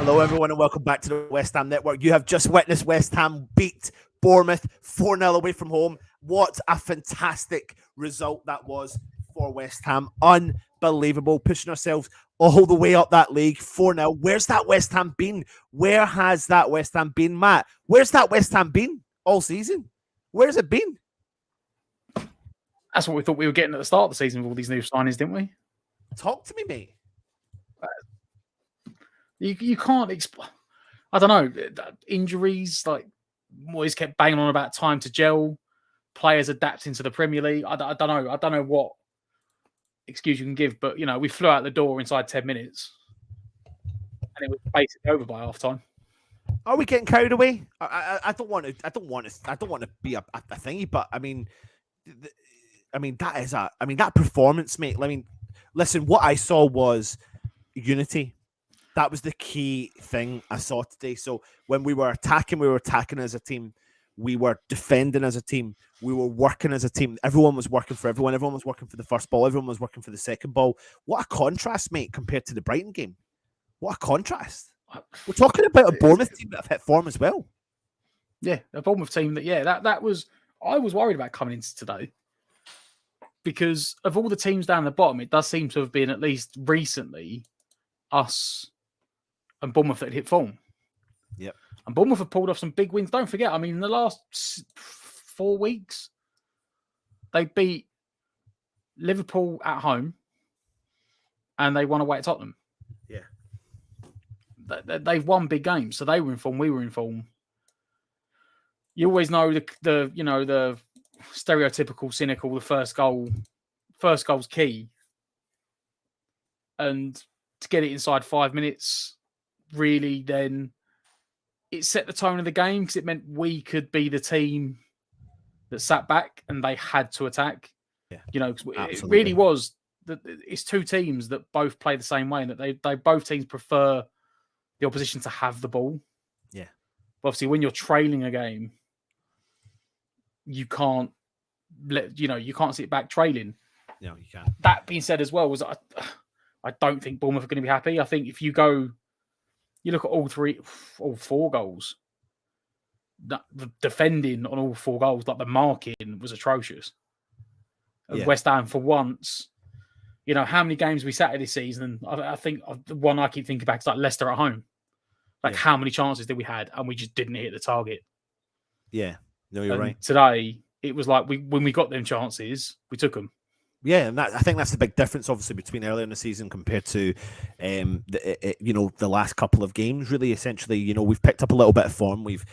Hello, everyone, and welcome back to the West Ham Network. You have just witnessed West Ham beat Bournemouth 4-0 away from home. What a fantastic result that was for West Ham. Unbelievable. Pushing ourselves all the way up that league 4-0. Where's that West Ham been? Where has that West Ham been, Matt? Where's that West Ham been all season? Where's it been? That's what we thought we were getting at the start of the season with all these new signings, didn't we? Talk to me, mate. You can't explain. I don't know. Injuries, like Moyes kept banging on about time to gel. Players adapting to the Premier League. I don't know. I don't know what excuse you can give, but we flew out the door inside 10 minutes, and it was basically over by half time. Are we getting carried away? I don't want to be a thingy, but I mean that performance, mate. I mean, listen, what I saw was unity. That was the key thing I saw today. So when we were attacking as a team. We were defending as a team. We were working as a team. Everyone was working for everyone. Everyone was working for the first ball. Everyone was working for the second ball. What a contrast, mate, compared to the Brighton game. What a contrast. We're talking about a Bournemouth team that have hit form as well. Yeah, a Bournemouth team that was... I was worried about coming into today because of all the teams down the bottom, it does seem to have been, at least recently, us and Bournemouth that hit form. Yep. And Bournemouth have pulled off some big wins. Don't forget, I mean, in the last 4 weeks, they beat Liverpool at home and they won away at Tottenham. Yeah. They've won big games. So they were in form, we were in form. You always know the stereotypical, cynical, the first goal's key. And to get it inside 5 minutes, really then it set the tone of the game because it meant we could be the team that sat back and they had to attack. Yeah, it really was. It's two teams that both play the same way and that they both teams prefer the opposition to have the ball. Yeah. But obviously, when you're trailing a game, you can't you can't sit back trailing. No, you can't. That being said, as well, I don't think Bournemouth are going to be happy. I think if you look at all 4 goals, the defending on all 4 goals, like the marking was atrocious. Yeah. West Ham, for once, how many games we sat at this season? I think the one I keep thinking back is like Leicester at home. How many chances did we had, and we just didn't hit the target? Yeah, no, you're right. Today, it was like when we got them chances, we took them. Yeah, and I think that's the big difference, obviously, between earlier in the season compared to, the last couple of games. Really, essentially, we've picked up a little bit of form. We've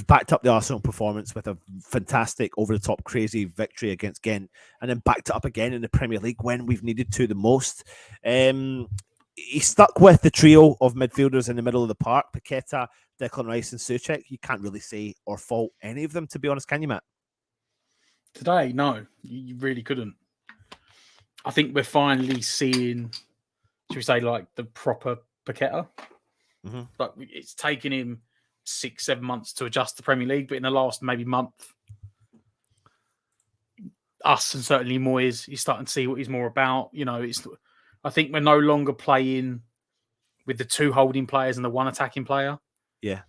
backed up the Arsenal performance with a fantastic, over-the-top, crazy victory against Ghent, and then backed it up again in the Premier League when we've needed to the most. He stuck with the trio of midfielders in the middle of the park: Paqueta, Declan Rice, and Souček. You can't really say or fault any of them, to be honest, can you, Matt? Today, no, you really couldn't. I think we're finally seeing, should we say, like the proper Paqueta. Mm-hmm. Like it's taken him 6-7 months to adjust to the Premier League, but in the last maybe month, us and certainly Moyes, he's starting to see what he's more about. I think we're no longer playing with the 2 holding players and the 1 attacking player. Yeah,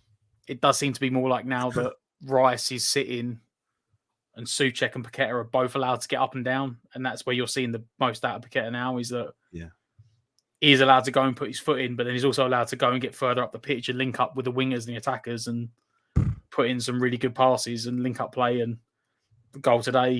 it does seem to be more like now that Rice is sitting. And Souček and Paqueta are both allowed to get up and down. And that's where you're seeing the most out of Paqueta now, is that he's allowed to go and put his foot in, but then he's also allowed to go and get further up the pitch and link up with the wingers and the attackers and put in some really good passes and link up play. And the goal today,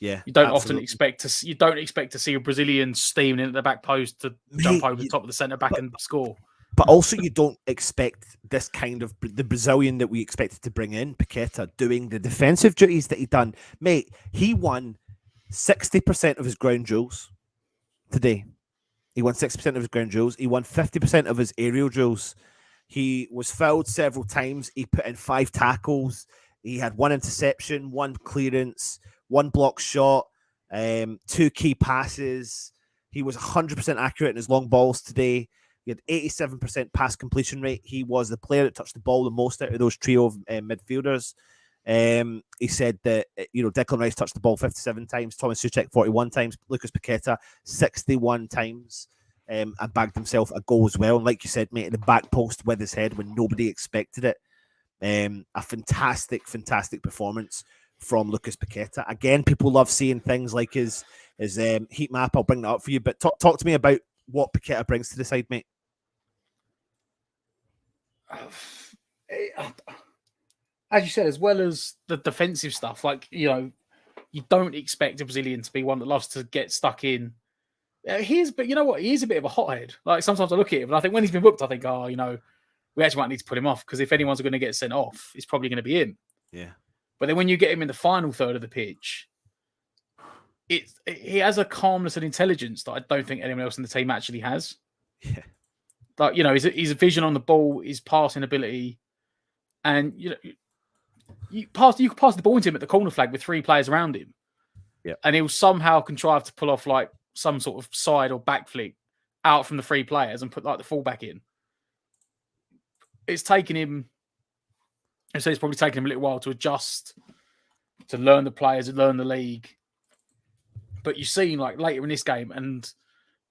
Yeah, you don't often expect to see a Brazilian steaming in at the back post to jump over the top of the centre back and score. But also, you don't expect this kind of the Brazilian that we expected to bring in, Paqueta, doing the defensive duties that he done. Mate, he won 60% of his ground duels today. He won 60% of his ground duels. He won 50% of his aerial duels. He was fouled several times. He put in 5 tackles. He had 1 interception, 1 clearance, 1 block shot, 2 key passes. He was 100% accurate in his long balls today. He had 87% pass completion rate. He was the player that touched the ball the most out of those trio of midfielders. He said that, Declan Rice touched the ball 57 times, Thomas Souček 41 times, Lucas Paqueta 61 times. and bagged himself a goal as well. And like you said, mate, at the back post with his head when nobody expected it. A fantastic performance from Lucas Paqueta. Again, people love seeing things like his heat map. I'll bring that up for you. But talk to me about what Paqueta brings to the side, mate. As you said, as well as the defensive stuff, like, you don't expect a Brazilian to be one that loves to get stuck in. But you know what? He is a bit of a hothead. Like, sometimes I look at him and I think when he's been booked, I think, we actually might need to put him off, because if anyone's going to get sent off, it's probably going to be him. Yeah. But then when you get him in the final third of the pitch, he has a calmness and intelligence that I don't think anyone else in the team actually has. Yeah. Like, his vision on the ball, his passing ability, and you can pass the ball into him at the corner flag with 3 players around him. Yeah. And he'll somehow contrive to pull off like some sort of side or back flick out from the 3 players and put like the fullback in. It's taken him. I'd say it's probably taken him a little while to adjust, to learn the players and learn the league. But you've seen like later in this game and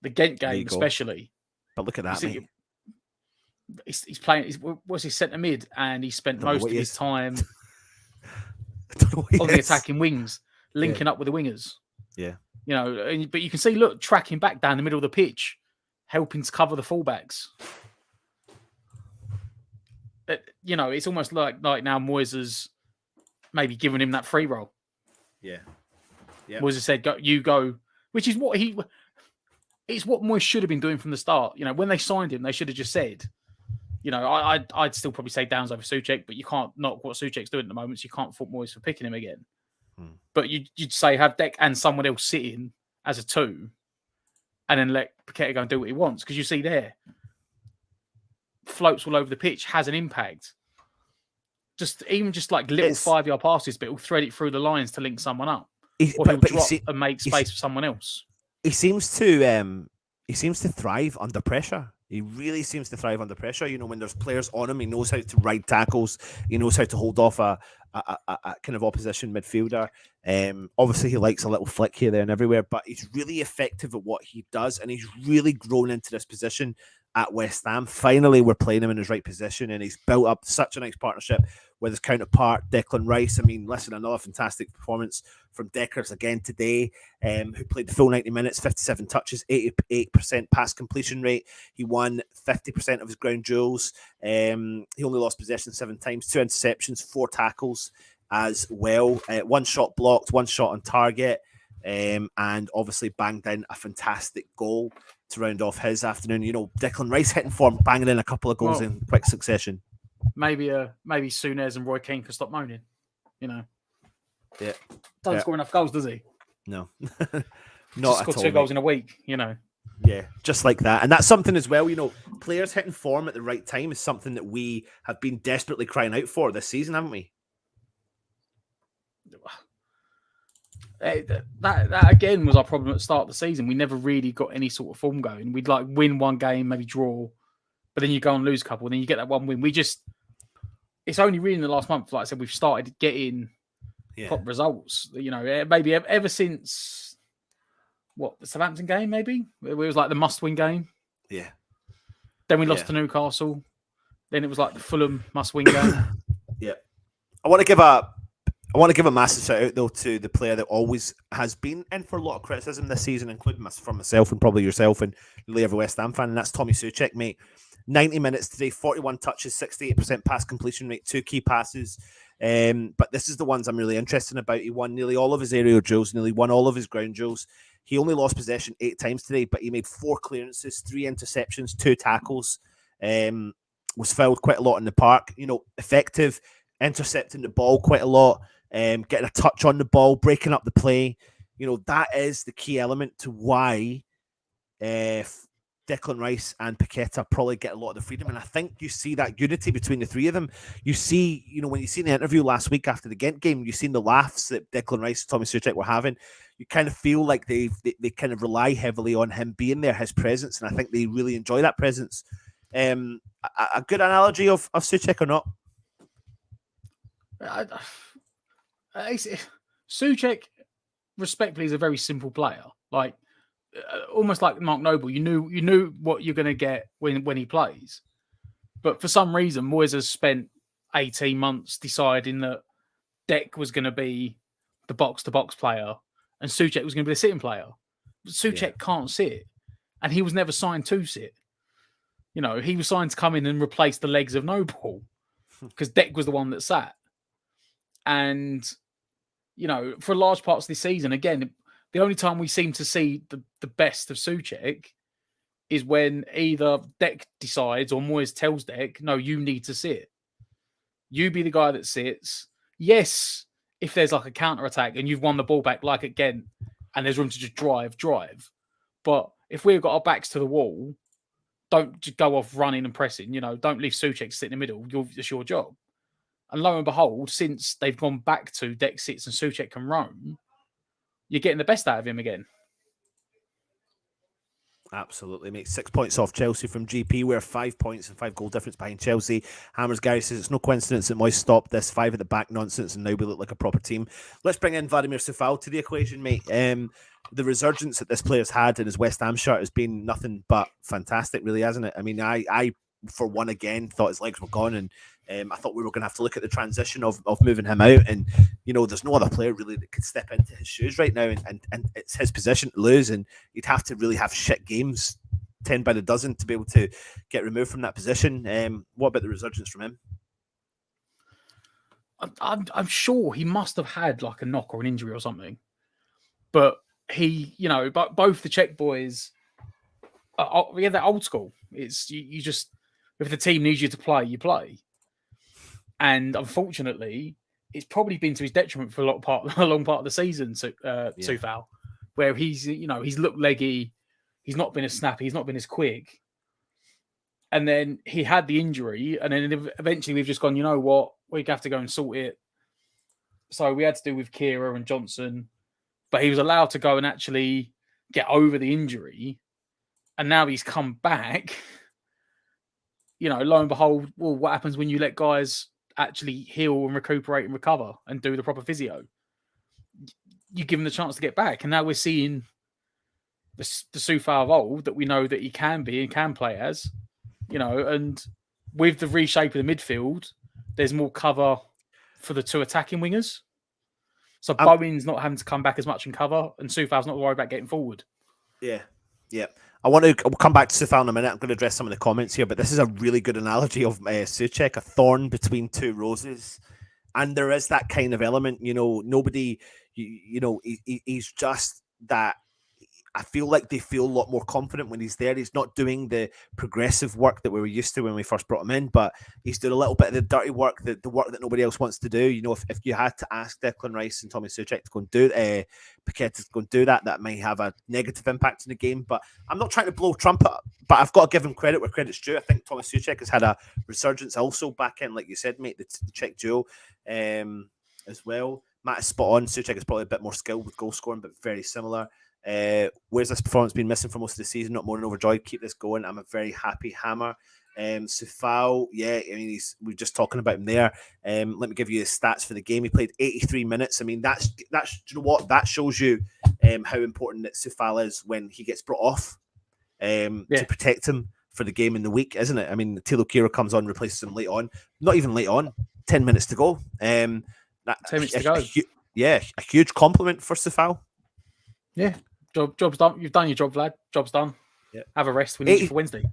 the Ghent game especially. But look at that, mate. He's playing. What's his centre mid, and he spent most of his time on the attacking wings, linking up with the wingers. Yeah, but you can see, look, tracking back down the middle of the pitch, helping to cover the fullbacks. It's almost like now Moyes has maybe given him that free roll. Yeah. Moyes has said, go, which is what it's what Moyes should have been doing from the start. When they signed him, they should have just said, I'd still probably say Downs over Souček, but you can't knock what Souček's doing at the moment, so you can't fault Moyes for picking him again. But you'd say have Deck and someone else sitting as a 2, and then let Paqueta go and do what he wants, because you see there, floats all over the pitch, has an impact. Even just like little 5-yard passes, but he'll thread it through the lines to link someone up, or he'll drop and make space for someone else. He seems to thrive under pressure. He really seems to thrive under pressure. When there's players on him, he knows how to ride tackles. He knows how to hold off a kind of opposition midfielder. Obviously, he likes a little flick here, there, and everywhere, but he's really effective at what he does, and he's really grown into this position at West Ham. Finally, we're playing him in his right position, and he's built up such a nice partnership with his counterpart, Declan Rice. I mean, listen, another fantastic performance from Deckers again today, who played the full 90 minutes, 57 touches, 88% pass completion rate. He won 50% of his ground duels. He only lost possession 7 times, 2 interceptions, 4 tackles as well. 1 shot blocked, 1 shot on target, and obviously banged in a fantastic goal to round off his afternoon. Declan Rice hitting form, banging in a couple of goals in quick succession. Maybe Souness and Roy Keane can stop moaning. Yeah. Doesn't score enough goals, does he? No. Not at all. 2 goals in a week, Yeah, just like that. And that's something as well, players hitting form at the right time is something that we have been desperately crying out for this season, haven't we? That again was our problem at the start of the season. We never really got any sort of form going. We'd like win 1 game, maybe draw, but then you go and lose a couple, and then you get that 1 win. It's only really in the last month, like I said, we've started getting top results. Maybe ever since the Southampton game, maybe it was like the must-win game. Yeah. Then we lost to Newcastle. Then it was like the Fulham must-win game. Yeah. I want to give a massive shout out though to the player that always has been in for a lot of criticism this season, including from myself and probably yourself and really every West Ham fan, and that's Tommy Souček, mate. 90 minutes today, 41 touches, 68% pass completion rate, 2 key passes. But this is the ones I'm really interested about. He won nearly all of his aerial duels, nearly won all of his ground duels. He only lost possession 8 times today, but he made 4 clearances, 3 interceptions, 2 tackles. Was fouled quite a lot in the park. Effective, intercepting the ball quite a lot, getting a touch on the ball, breaking up the play. That is the key element to why Declan Rice and Paqueta probably get a lot of the freedom. And I think you see that unity between the 3 of them. You see, when you see the interview last week after the Ghent game, you've seen the laughs that Declan Rice and Tommy Souček were having. You kind of feel like they kind of rely heavily on him being there, his presence. And I think they really enjoy that presence. A good analogy of Souček or not? Souček, respectfully, is a very simple player. Like, almost like Mark Noble. You knew what you're going to get when he plays. But for some reason, Moyes has spent 18 months deciding that Dek was going to be the box-to-box player and Souček was going to be the sitting player. But Souček can't sit, and he was never signed to sit. He was signed to come in and replace the legs of Noble because Dek was the one that sat. And, for large parts of this season, again, the only time we seem to see the best of Souček is when either Dek decides or Moyes tells Dek, no, you need to sit. You be the guy that sits. Yes, if there's like a counter-attack and you've won the ball back like at Ghent and there's room to just drive. But if we've got our backs to the wall, don't just go off running and pressing. Don't leave Souček sit in the middle. It's your job. And lo and behold, since they've gone back to Dek sits and Souček can roam, you're getting the best out of him again. Absolutely, mate. 6 points off Chelsea from GP. We're 5 points and 5 goal difference behind Chelsea. Hammers Gary says it's no coincidence that Moyes stopped this 5 at the back nonsense and now we look like a proper team. Let's bring in Vladimir Coufal to the equation, mate. The resurgence that this player's had in his West Ham shirt has been nothing but fantastic, really, hasn't it? I mean, I for one again thought his legs were gone, and I thought we were going to have to look at the transition of moving him out, and there's no other player really that could step into his shoes right now, and it's his position to lose, and you'd have to really have shit games 10 by the dozen to be able to get removed from that position. What about the resurgence from him? I'm sure he must have had like a knock or an injury or something, but he, but both the Czech boys, they're old school. It's you just, if the team needs you to play, you play. And unfortunately, it's probably been to his detriment for a long part of the season. Coufal, where he's looked leggy, he's not been as snappy, he's not been as quick. And then he had the injury, and then eventually we've just gone, you know what, we have to go and sort it. So we had to do with Kira and Johnson, but he was allowed to go and actually get over the injury, and now he's come back. Lo and behold, well, what happens when you let guys actually heal and recuperate and recover and do the proper physio? You give him the chance to get back, and now we're seeing the Coufal of old that we know that he can be and can play as, and with the reshape of the midfield, there's more cover for the two attacking wingers. So Bowen's not having to come back as much and cover, and Coufal's not worried about getting forward. Yeah. We'll come back to Coufal in a minute. I'm going to address some of the comments here, but this is a really good analogy of Souček, a thorn between two roses. And there is that kind of element, nobody, he's just that. I feel like they feel a lot more confident when he's there. He's not doing the progressive work that we were used to when we first brought him in, but he's doing a little bit of the dirty work, the work that nobody else wants to do. If you had to ask Declan Rice and Tommy Souček to go and do Paqueta to go and do that might have a negative impact in the game. But I'm not trying to blow trumpet, but I've got to give him credit where credit's due. I think Tommy Souček has had a resurgence also back in, like you said, mate, the Czech duo as well. Matt is spot on. Souček is probably a bit more skilled with goal scoring, but very similar. Where's this performance been missing for most of the season? Not more than overjoyed. Keep this going. I'm a very happy Hammer. Coufal, we're just talking about him there. Let me give you his stats for the game. He played 83 minutes. I mean, that's do you know what? That shows you how important that Coufal is when he gets brought off to protect him for the game in the week, isn't it? I mean, Tilo Kira comes on, replaces him late on. Not even late on. 10 minutes to go. 10 minutes to go. A huge compliment for Coufal. Yeah, job's done. You've done your job, Vlad. Job's done. Yeah. Have a rest. We need you for Wednesday.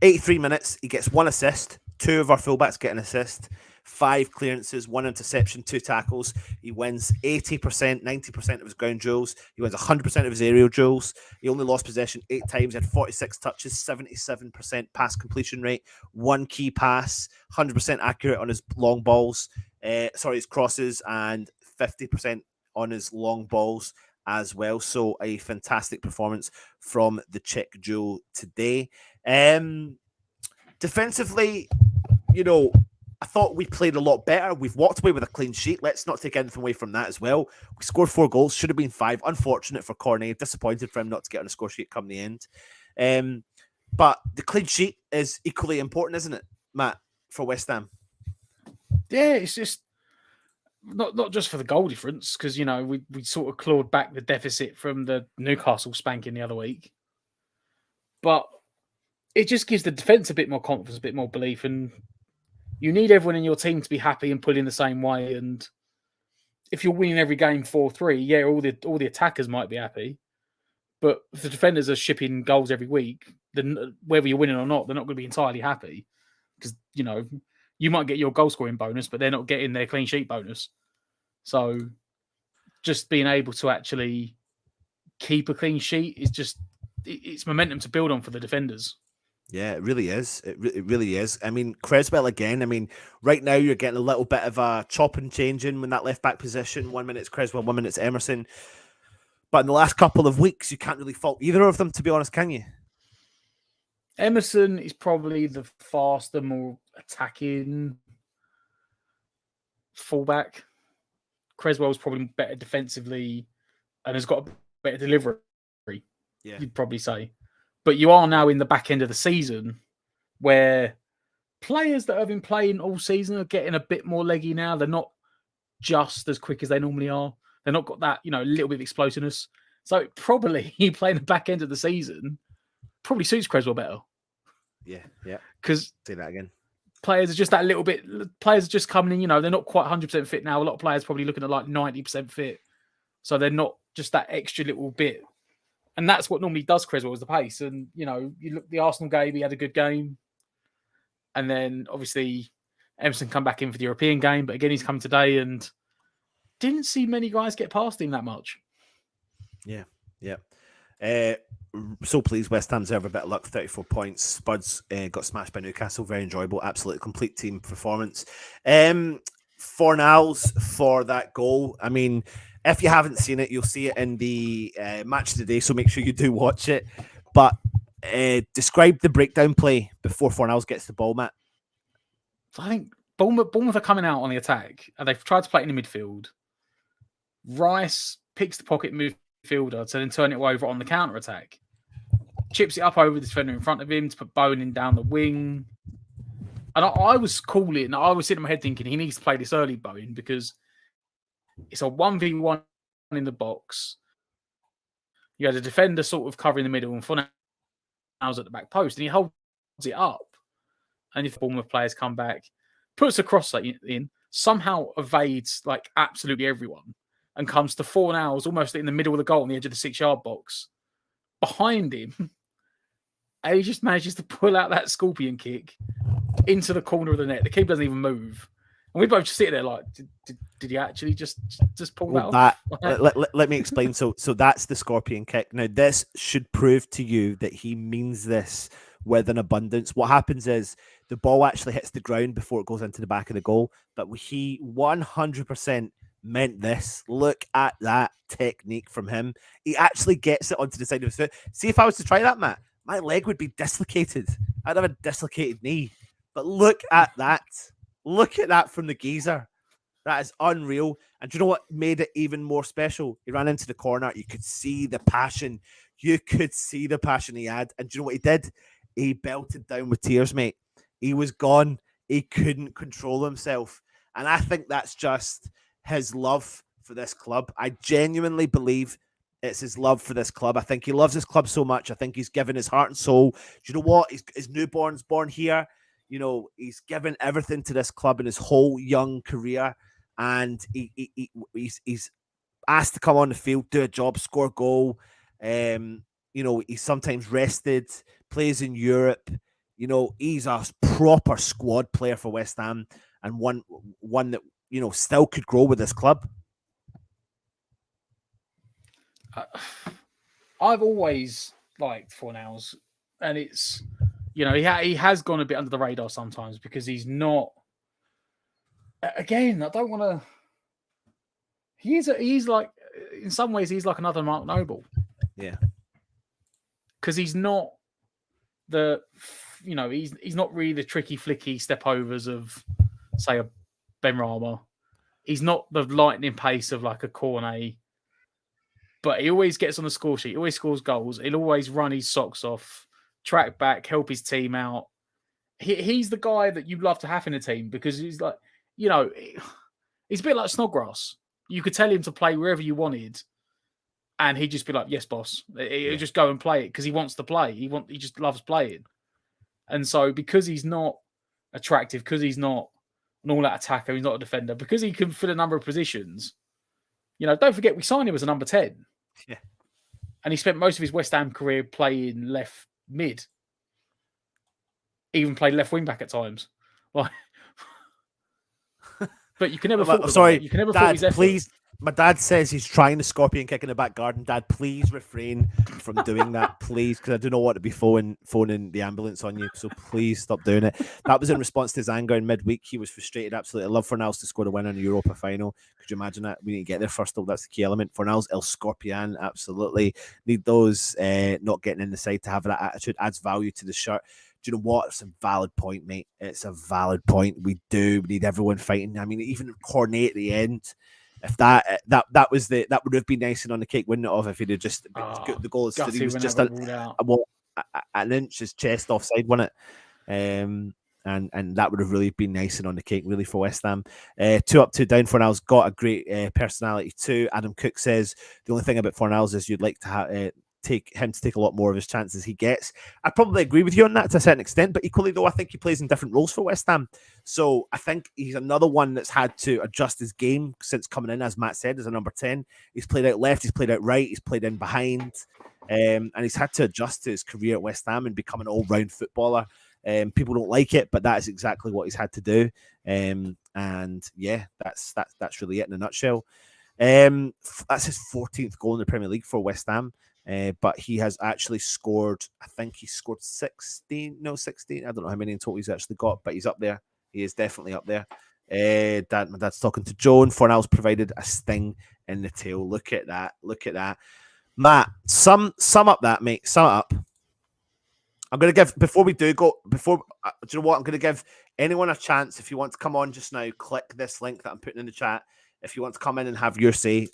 83 minutes. He gets 1 assist. 2 of our fullbacks get an assist. 5 clearances, 1 interception, 2 tackles. He wins 80%, 90% of his ground duels. He wins 100% of his aerial duels. He only lost possession 8 times. He had 46 touches, 77% pass completion rate, 1 key pass, 100% accurate on his long balls. His crosses, and 50% on his long balls as well. So a fantastic performance from the Czech duo today. Defensively, I thought we played a lot better. We've walked away with a clean sheet. Let's not take anything away from that as well. We scored 4 goals. Should have been 5. Unfortunate for Cornet. Disappointed for him not to get on a score sheet come the end. But the clean sheet is equally important, isn't it, Matt, for West Ham? Yeah, it's just not just for the goal difference, because we sort of clawed back the deficit from the Newcastle spanking the other week, but it just gives the defence a bit more confidence, a bit more belief, and you need everyone in your team to be happy and pulling the same way. And if you're winning every game 4-3, yeah, all the attackers might be happy, but if the defenders are shipping goals every week, then whether you're winning or not, they're not going to be entirely happy, because you might get your goal scoring bonus, but they're not getting their clean sheet bonus. So just being able to actually keep a clean sheet is just it's momentum to build on for the defenders. Yeah, it really is. It really is. I mean, Creswell again. I mean, right now you're getting a little bit of a chop and changing when that left back position. 1 minute it's Creswell, 1 minute it's Emerson. But in the last couple of weeks, you can't really fault either of them, to be honest, can you? Emerson is probably the faster, more attacking fullback. Creswell's probably better defensively and has got a better delivery, you'd probably say. But you are now in the back end of the season where players that have been playing all season are getting a bit more leggy now. They're not just as quick as they normally are. They're not got that, little bit of explosiveness. So probably playing the back end of the season probably suits Creswell better. Yeah. Because say that again. Players are just that little bit. Players are just coming in. They're not quite 100% fit now. A lot of players probably looking at like 90% fit, so they're not just that extra little bit. And that's what normally does Creswell is the pace. And you look the Arsenal game. He had a good game, and then obviously Emerson come back in for the European game. But again, he's come today and didn't see many guys get past him that much. Yeah. So pleased West Ham deserve a bit of luck. 34 points. Spuds got smashed by Newcastle. Very enjoyable. Absolutely complete team performance. Fornals for that goal. I mean, if you haven't seen it, you'll see it in the match today. So make sure you do watch it. But describe the breakdown play before Fornals gets the ball, Matt. I think Bournemouth are coming out on the attack and they've tried to play it in the midfield. Rice picks the pocket midfielder to then turn it over on the counter attack. Chips it up over the defender in front of him to put Bowen down the wing. And I was calling, I was sitting in my head thinking he needs to play this early, Bowen, because it's a 1v1 in the box. You had a defender sort of covering the middle and Fornals at the back post, and he holds it up. And if Bournemouth players come back, puts a cross in, somehow evades like absolutely everyone and comes to Fornals almost in the middle of the goal on the edge of the 6-yard box behind him. And he just manages to pull out that scorpion kick into the corner of the net. The keeper doesn't even move. And we both just sit there like, did he actually just pull that off? Let me explain. So that's the scorpion kick. Now, this should prove to you that he means this with an abundance. What happens is the ball actually hits the ground before it goes into the back of the goal. But he 100% meant this. Look at that technique from him. He actually gets it onto the side of his foot. See, if I was to try that, Matt, my leg would be dislocated. I'd have a dislocated knee. But look at that. Look at that from the geezer. That is unreal. And do you know what made it even more special? He ran into the corner. You could see the passion. You could see the passion he had. And do you know what he did? He belted down with tears, mate. He was gone. He couldn't control himself. And I think that's just his love for this club. I genuinely believe it's his love for this club. I think he loves this club so much. I think he's given his heart and soul. Do you know what? His newborn's born here. He's given everything to this club in his whole young career. And he's asked to come on the field, do a job, score a goal. He's sometimes rested, plays in Europe. He's a proper squad player for West Ham and one that, still could grow with this club. I've always liked Fornals, and it's, he has gone a bit under the radar sometimes because he's not. Again, I don't want to. He's like, in some ways, he's like another Mark Noble. Yeah. Because he's not he's not really the tricky, flicky step overs of, say, a Benrahma. He's not the lightning pace of like a Cornet. But he always gets on the score sheet. He always scores goals. He'll always run his socks off, track back, help his team out. He's the guy that you'd love to have in a team because he's like, He's a bit like Snodgrass. You could tell him to play wherever you wanted, and he'd just be like, "Yes, boss." He'd just go and play it because he wants to play. He just loves playing. And so, because he's not attractive, because he's not an all-out attacker, he's not a defender, because he can fill a number of positions. Don't forget we signed him as a number 10. Yeah. And he spent most of his West Ham career playing left mid. Even played left wing back at times. Like, but you can never fault. Sorry, you can never Dad, fault his effort. Please. My dad says he's trying the scorpion kick in the back garden. Dad, please refrain from doing that, please, because I do not want to be phoning the ambulance on you. So please stop doing it. That was in response to his anger in midweek. He was frustrated. Absolutely, I love Fornals to score the winner in the Europa final. Could you imagine that? We need to get there first, though. That's the key element. Fornals, El Scorpion, absolutely need those. Not getting in the side to have that attitude adds value to the shirt. Do you know what? It's a valid point, mate. It's a valid point. We need everyone fighting. I mean, even Cornet at the end. If that would have been icing on the cake, wouldn't it? If he'd have just got the goal, he was just an inch his chest offside, wasn't it? And that would have really been icing on the cake, really, for West Ham. 2 up, 2 down. Fornals got a great personality too. Adam Cook says the only thing about Fornals is you'd like to take a lot more of his chances he gets. I probably agree with you on that to a certain extent, but equally though, I think he plays in different roles for West Ham. So I think he's another one that's had to adjust his game since coming in, as Matt said, as a number 10. He's played out left, he's played out right, he's played in behind, and he's had to adjust to his career at West Ham and become an all-round footballer. People don't like it, but that is exactly what he's had to do. And yeah, that's really it in a nutshell. That's his 14th goal in the Premier League for West Ham. But he has actually scored, I think he scored 16. I don't know how many in total he's actually got, but he's up there. He is definitely up there. My dad's talking to Joan. Fornals provided a sting in the tail. Look at that. Matt, sum up that, mate. Sum it up. I'm going to give, do you know what? I'm going to give anyone a chance. If you want to come on just now, click this link that I'm putting in the chat. If you want to come in and have your say,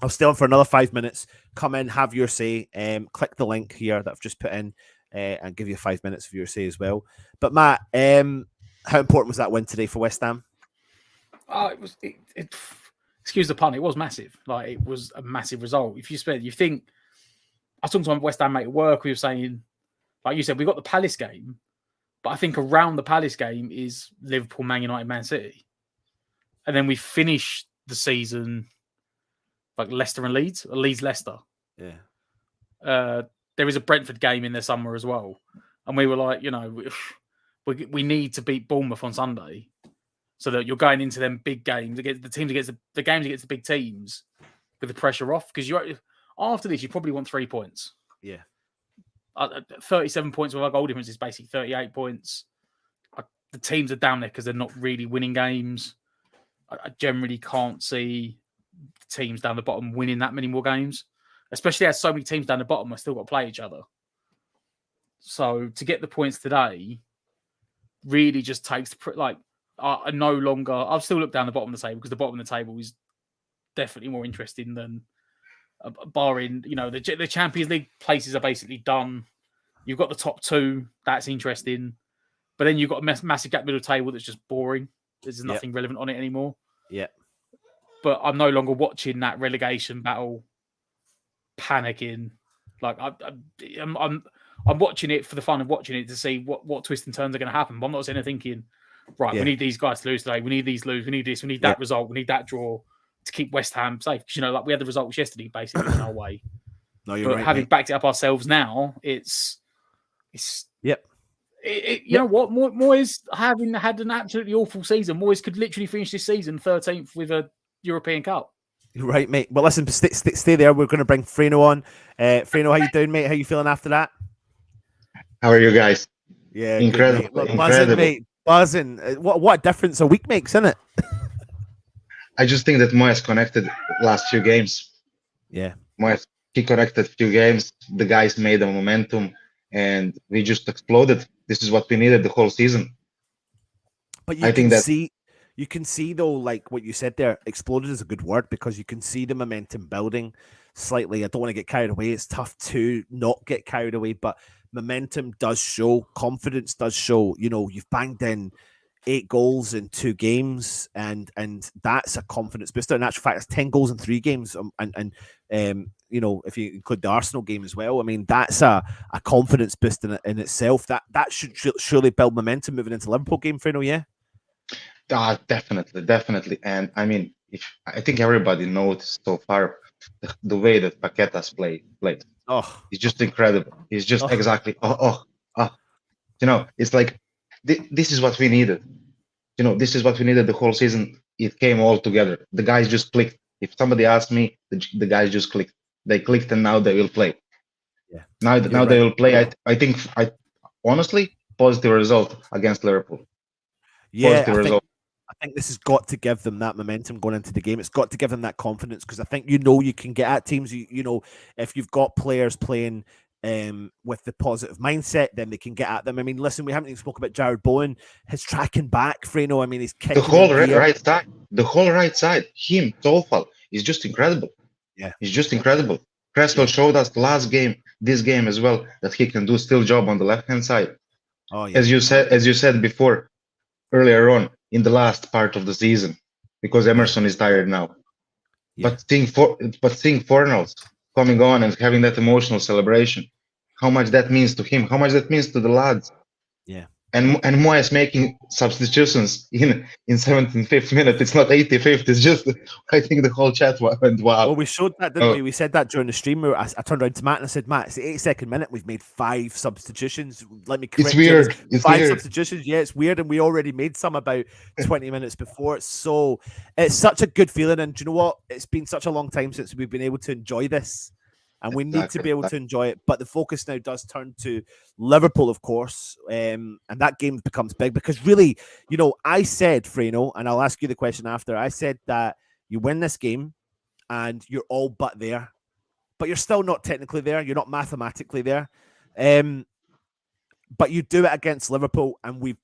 I'll stay on for another 5 minutes. Come in, have your say. Click the link here that I've just put in and give you 5 minutes of your say as well. But Matt, how important was that win today for West Ham? Excuse the pun, it was massive. Like, it was a massive result. If you think, I was talking to my West Ham mate at work, we were saying, like you said, we got the Palace game, but I think around the Palace game is Liverpool, Man United, Man City. And then we finish the season like Leicester and Leeds, or Leeds-Leicester. Yeah. There is a Brentford game in there somewhere as well. And we were like, we need to beat Bournemouth on Sunday so that you're going into them big games against the games against the big teams with the pressure off. Because after this, you probably want 3 points. Yeah. 37 points with our goal difference is basically 38 points. The teams are down there because they're not really winning games. I generally can't see teams down the bottom winning that many more games, especially as so many teams down the bottom are still got to play each other. So to get the points today really just takes I no longer. I'll still look down the bottom of the table because the bottom of the table is definitely more interesting than barring the Champions League places are basically done. You've got the top 2, that's interesting, but then you've got a massive gap middle table that's just boring. There's nothing relevant on it anymore. Yeah. But I'm no longer watching that relegation battle, panicking. Like I'm watching it for the fun of watching it to see what twists and turns are going to happen. But I'm not sitting there thinking, right, we need these guys to lose today. We need these lose. We need this. We need that result. We need that draw to keep West Ham safe. Because we had the results yesterday basically in our way. No, you're right. Having backed it up ourselves now, it's. Yep. You know what? Moyes, having had an absolutely awful season, Moyes could literally finish this season 13th with a European Cup. You're right, mate. Well, listen, stay there. We're going to bring Freno on. Freno, how you doing, mate? How you feeling after that? How are you guys? Yeah, incredible. Good, mate. Buzzing, mate. Buzzing. What a difference a week makes, isn't it? I just think that Moyes connected last few games. Yeah. Moyes, he connected few games. The guys made the momentum, and we just exploded. This is what we needed the whole season. But you can see though, like what you said there, exploded is a good word because you can see the momentum building slightly. I don't want to get carried away. It's tough to not get carried away, but momentum does show, confidence does show. You've banged in 8 goals in 2 games, and that's a confidence booster. In actual fact, it's 10 goals in 3 games, you know, if you include the Arsenal game as well. I mean, that's a confidence boost in itself. That should surely build momentum moving into Liverpool game, Freno, yeah? Definitely. And I mean, I think everybody noticed so far the way that Paqueta's played. Oh, He's just incredible. He's just exactly. You know, it's like this is what we needed. You know, this is what we needed the whole season. It came all together. The guys just clicked. If somebody asked me, the guys just clicked. They clicked, and now they will play. yeah. Now they will play. I think honestly, positive result against Liverpool. Yeah, Positive I think this has got to give them that momentum going into the game. It's got to give them that confidence, because I think, you know, you can get at teams. You know, if you've got players playing with the positive mindset, then they can get at them. I mean, listen, we haven't even spoken about Jared Bowen. His tracking back, Freno. I mean, he's kicking the whole in gear. right side. The whole right side. Him, Tofal, is just incredible. Yeah, he's just incredible. Cresswell showed us last game, this game as well, that he can do still job on the left hand side. Oh yeah. As you said before, earlier on in the last part of the season, because Emerson is tired now. Yeah. But seeing Fornals coming on and having that emotional celebration, how much that means to him, how much that means to the lads. Yeah. And Moyes making substitutions in 75th minute. It's not 85th. It's just, I think the whole chat went wow. Well, we showed that, didn't we? We said that during the stream. I turned around to Matt and I said, Matt, it's the 82nd minute. We've made 5 substitutions. Let me correct It's weird. you. It's 5 weird. substitutions. Yeah, it's weird. And we already made some about 20 minutes before. So it's such a good feeling. And do you know what? It's been such a long time since we've been able to enjoy this. And we need to be able to enjoy it. But the focus now does turn to Liverpool, of course. And that game becomes big, because really, you know, I said, Freno, and I'll ask you the question after, I said that you win this game and you're all but there. But you're still not technically there. You're not mathematically there. But you do it against Liverpool, and we're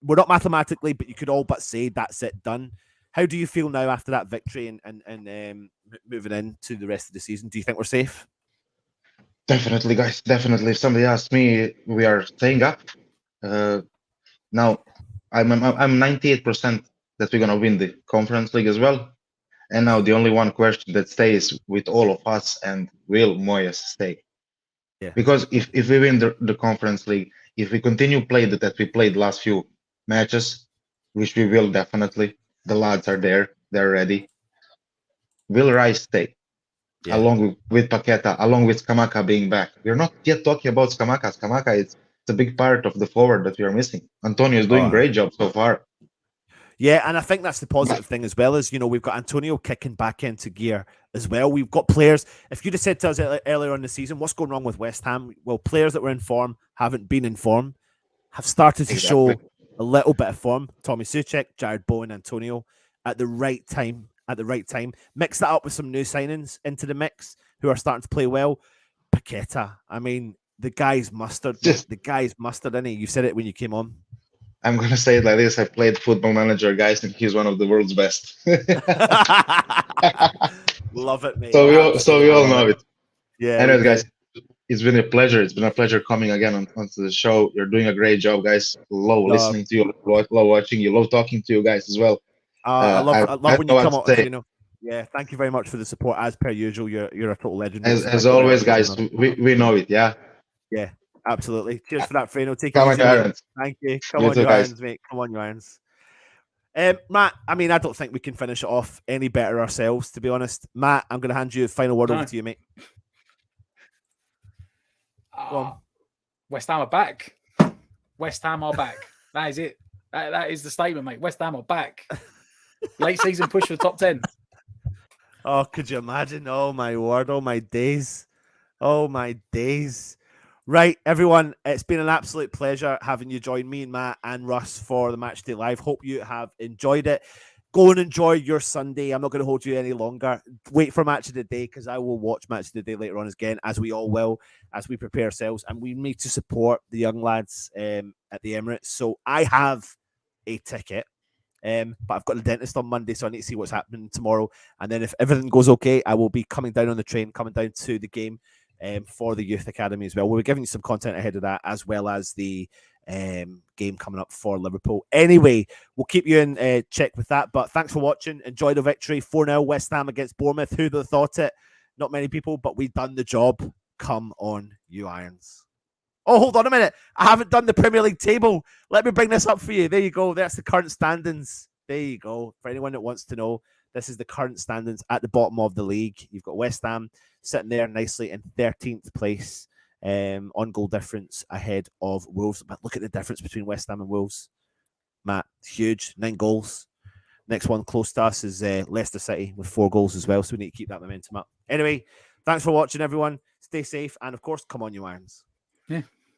not mathematically, but you could all but say that's it, done. How do you feel now after that victory and moving into the rest of the season? Do you think we're safe? Definitely, guys. Definitely. If somebody asks me, we are staying up. Now, I'm 98% that we're gonna win the Conference League as well. And now the only one question that stays with all of us, and will Moyes stay? Yeah. Because if we win the Conference League, if we continue play that we played last few matches, which we will definitely, the lads are there, they're ready. Will Rice stay? Yeah. Along with Paqueta, along with Scamacca being back. We're not yet talking about Scamacca. Scamacca is a big part of the forward that we are missing. Antonio is doing a great job so far. Yeah, and I think that's the positive thing as well, is, you know, we've got Antonio kicking back into gear as well. We've got players. If you'd have said to us earlier in the season, what's going wrong with West Ham? Well, players that were in form haven't been in form, have started to show a little bit of form. Tommy Soucek, Jared Bowen, Antonio at the right time. Mix that up with some new signings into the mix who are starting to play well. Paqueta, I mean, the guy's mustard. The guy's mustard, isn't he? You said it when you came on. I'm going to say it like this. I played Football Manager, guys, and he's one of the world's best. Love it, mate. So we all know it. Yeah. Anyways, guys, it's been a pleasure. It's been a pleasure coming again onto the show. You're doing a great job, guys. Love listening to you, love watching you, love talking to you guys as well. I love when you come up, you know. Yeah, thank you very much for the support. As per usual, you're a total legend. As always, guys, we know it, yeah? Yeah, absolutely. Cheers for that, Freno. Take it easy, mate. Thank you. Come on, your irons, mate. Come on, your irons. Matt, I mean, I don't think we can finish it off any better ourselves, to be honest. Matt, I'm going to hand you a final word over to you, mate. Go on. West Ham are back. West Ham are back. That is it. That is the statement, mate. West Ham are back. Late season push for the top 10. Oh, could you imagine? Oh, my word. Oh, my days. Oh, my days. Right, everyone, it's been an absolute pleasure having you join me and Matt and Russ for the Matchday Live. Hope you have enjoyed it. Go and enjoy your Sunday. I'm not going to hold you any longer. Wait for Match of the Day, because I will watch Match of the Day later on again, as we all will, as we prepare ourselves. And we need to support the young lads at the Emirates. So I have a ticket. But I've got the dentist on Monday, so I need to see what's happening tomorrow. And then if everything goes okay, I will be coming down on the train, coming down to the game for the Youth Academy as well. We'll be giving you some content ahead of that, as well as the game coming up for Liverpool. Anyway, we'll keep you in check with that. But thanks for watching. Enjoy the victory. 4-0 West Ham against Bournemouth. Who'd have thought it? Not many people, but we've done the job. Come on, you Irons. Oh, hold on a minute. I haven't done the Premier League table. Let me bring this up for you. There you go. That's the current standings. There you go. For anyone that wants to know, this is the current standings at the bottom of the league. You've got West Ham sitting there nicely in 13th place on goal difference ahead of Wolves. But look at the difference between West Ham and Wolves. Matt, huge. 9 goals. Next one close to us is Leicester City with 4 goals as well. So we need to keep that momentum up. Anyway, thanks for watching, everyone. Stay safe. And, of course, come on, you Irons. Yeah.